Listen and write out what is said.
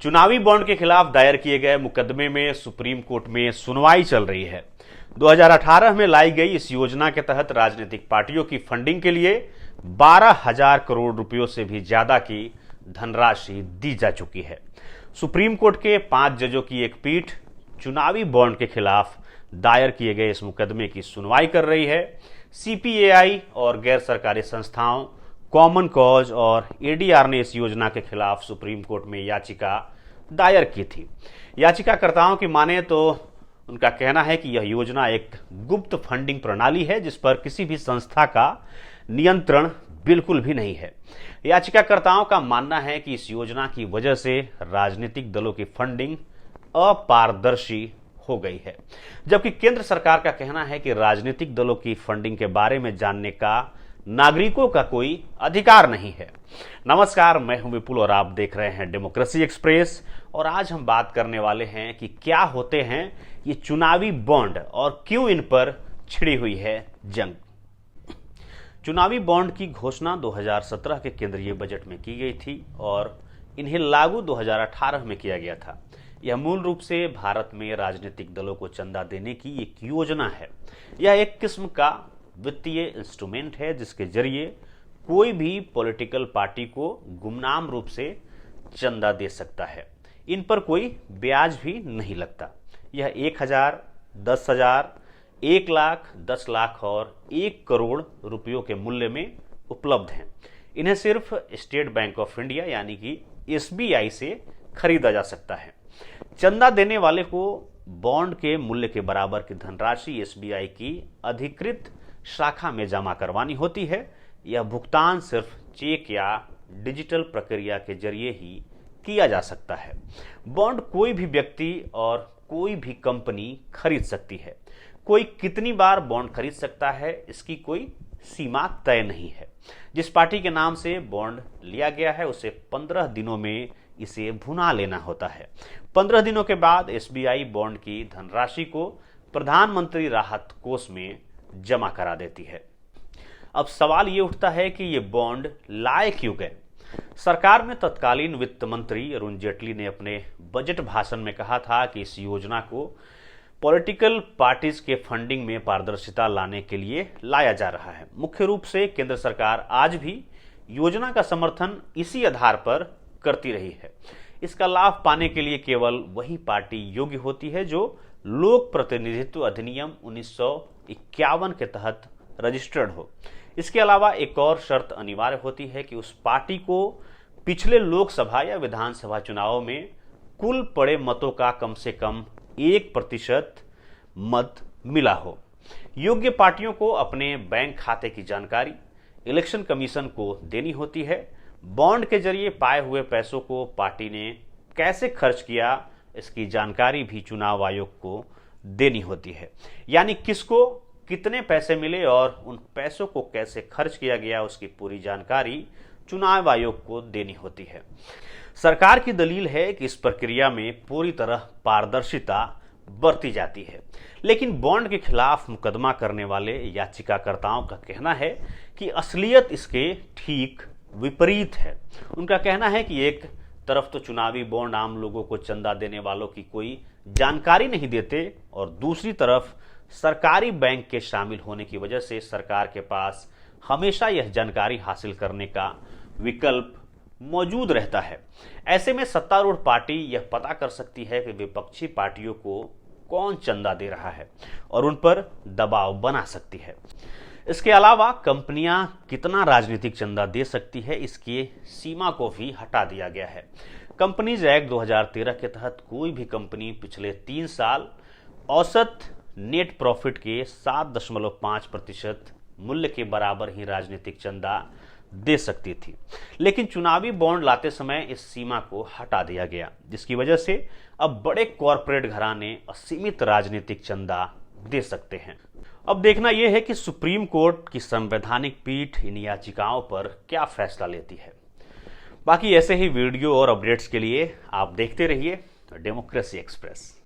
चुनावी बॉन्ड के खिलाफ दायर किए गए मुकदमे में सुप्रीम कोर्ट में सुनवाई चल रही है। 2018 में लाई गई इस योजना के तहत राजनीतिक पार्टियों की फंडिंग के लिए 12,000 करोड़ रुपयों से भी ज्यादा की धनराशि दी जा चुकी है। सुप्रीम कोर्ट के 5 जजों की एक पीठ चुनावी बॉन्ड के खिलाफ दायर किए गए इस मुकदमे की सुनवाई कर रही है। सीपीएआई और गैर सरकारी संस्थाओं, कॉमन कॉज और एडीआर ने इस योजना के खिलाफ सुप्रीम कोर्ट में याचिका दायर की थी। याचिकाकर्ताओं की माने तो उनका कहना है कि यह योजना एक गुप्त फंडिंग प्रणाली है जिस पर किसी भी संस्था का नियंत्रण बिल्कुल भी नहीं है। याचिकाकर्ताओं का मानना है कि इस योजना की वजह से राजनीतिक दलों की फंडिंग अपारदर्शी हो गई है, जबकि केंद्र सरकार का कहना है कि राजनीतिक दलों की फंडिंग के बारे में जानने का नागरिकों का कोई अधिकार नहीं है। नमस्कार, मैं हूं विपुल और आप देख रहे हैं डेमोक्रेसी एक्सप्रेस। और आज हम बात करने वाले हैं कि क्या होते हैं ये चुनावी बॉन्ड और क्यों इन पर छिड़ी हुई है जंग। चुनावी बॉन्ड की घोषणा 2017 के केंद्रीय बजट में की गई थी और इन्हें लागू 2018 में किया गया था। यह मूल रूप से भारत में राजनीतिक दलों को चंदा देने की एक योजना है। यह एक किस्म का वित्तीय इंस्ट्रूमेंट है जिसके जरिए कोई भी पॉलिटिकल पार्टी को गुमनाम रूप से चंदा दे सकता है। इन पर कोई ब्याज भी नहीं लगता। यह 1,000, 10,000, 1 लाख, 10 लाख और 1 करोड़ रुपयों के मूल्य में उपलब्ध हैं। इन्हें सिर्फ स्टेट बैंक ऑफ इंडिया यानी कि एसबीआई से खरीदा जा सकता है। चंदा देने वाले को बॉन्ड के मूल्य के बराबर की धनराशि एसबीआई की अधिकृत शाखा में जमा करवानी होती है। यह भुगतान सिर्फ चेक या डिजिटल प्रक्रिया के जरिए ही किया जा सकता है। बॉन्ड कोई भी व्यक्ति और कोई भी कंपनी खरीद सकती है। कोई कितनी बार बॉन्ड खरीद सकता है इसकी कोई सीमा तय नहीं है। जिस पार्टी के नाम से बॉन्ड लिया गया है उसे 15 दिनों में इसे भुना लेना होता है। 15 दिनों के बाद एसबीआई बॉन्ड की धनराशि को प्रधानमंत्री राहत कोष में जमा करा देती है। अब सवाल ये उठता है कि ये बॉन्ड लाए क्यों गए। सरकार में तत्कालीन वित्त मंत्री अरुण जेटली ने अपने बजट भाषण में कहा था कि इस योजना को पॉलिटिकल पार्टीज के फंडिंग में पारदर्शिता लाने के लिए लाया जा रहा है। मुख्य रूप से केंद्र सरकार आज भी योजना का समर्थन इसी आधार पर करती रही है। इसका लाभ पाने के लिए केवल वही पार्टी योग्य होती है जो लोक प्रतिनिधित्व अधिनियम 1951 के तहत रजिस्टर्ड हो। इसके अलावा एक और शर्त अनिवार्य होती है कि उस पार्टी को पिछले लोकसभा या विधानसभा चुनावों में कुल पड़े मतों का कम से कम 1% मत मिला हो। योग्य पार्टियों को अपने बैंक खाते की जानकारी इलेक्शन कमीशन को देनी होती है। बॉन्ड के जरिए पाए हुए पैसों को पार्टी ने कैसे खर्च किया इसकी जानकारी भी चुनाव आयोग को देनी होती है। यानी किसको कितने पैसे मिले और उन पैसों को कैसे खर्च किया गया उसकी पूरी जानकारी चुनाव आयोग को देनी होती है। सरकार की दलील है कि इस प्रक्रिया में पूरी तरह पारदर्शिता बरती जाती है, लेकिन बॉन्ड के खिलाफ मुकदमा करने वाले याचिकाकर्ताओं का कहना है कि असलियत इसके ठीक विपरीत है। उनका कहना है कि एक तरफ तो चुनावी बॉन्ड आम लोगों को चंदा देने वालों की कोई जानकारी नहीं देते और दूसरी तरफ सरकारी बैंक के शामिल होने की वजह से सरकार के पास हमेशा यह जानकारी हासिल करने का विकल्प मौजूद रहता है। ऐसे में सत्तारूढ़ पार्टी यह पता कर सकती है कि विपक्षी पार्टियों को कौन चंदा दे रहा है और उन पर दबाव बना सकती है। इसके अलावा कंपनियां कितना राजनीतिक चंदा दे सकती है इसकी सीमा को भी हटा दिया गया है। कंपनीज एक्ट 2013 के तहत कोई भी कंपनी पिछले 3 साल औसत नेट प्रॉफिट के 7.5% मूल्य के बराबर ही राजनीतिक चंदा दे सकती थी, लेकिन चुनावी बॉन्ड लाते समय इस सीमा को हटा दिया गया, जिसकी वजह से अब बड़े कॉरपोरेट घराने असीमित राजनीतिक चंदा दे सकते हैं। अब देखना यह है कि सुप्रीम कोर्ट की संवैधानिक पीठ इन याचिकाओं पर क्या फैसला लेती है। बाकी ऐसे ही वीडियो और अपडेट्स के लिए आप देखते रहिए डेमोक्रेसी एक्सप्रेस।